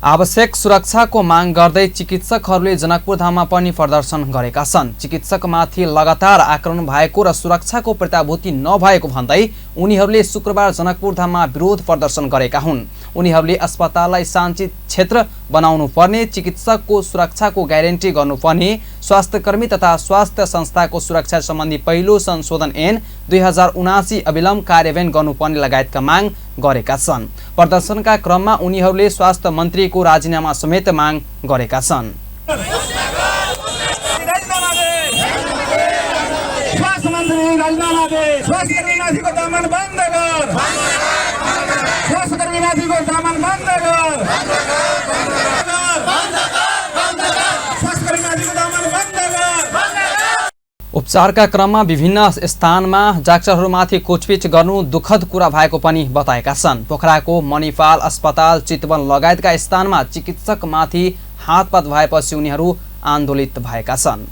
आवश्यक सुरक्षाको माग गर्दै चिकित्सकहरूले जनकपुर धाममा पनि प्रदर्शन गरेका छन्। चिकित्सकमाथि लगातार आक्रमण भएको र सुरक्षाको प्रत्याभूति नभएको भन्दै उनीहरूले शुक्रबार जनकपुर धाममा विरोध प्रदर्शन गरेका हुन्। उनीहरूले अस्पताललाई शान्ति क्षेत्र बनाउनु पर्ने, चिकित्सकको सुरक्षाको ग्यारेन्टी गर्नुपर्ने, स्वास्थ्यकर्मी तथा स्वास्थ्य संस्थाको सुरक्षा सम्बन्धी पहिलो संशोधन ऐन 2079 अविलम्ब कार्यान्वयन गर्नुपर्ने लगायतका माग गरेका छन्। प्रदर्शनका क्रममा उनीहरूले स्वास्थ्य मन्त्रीको राजीनामा समेत माग गरेका छन्। उपचारका क्रममा विभिन्न स्थानमा डाक्टरहरूमाथि कोचपिच गर्नु दुःखद कुरा भएको पनि बताएका छन्। पोखराको मणिपाल अस्पताल, चितवन लगायतका स्थानमा चिकित्सकमाथि हातपात भएपछि उनीहरू आन्दोलित भएका छन्।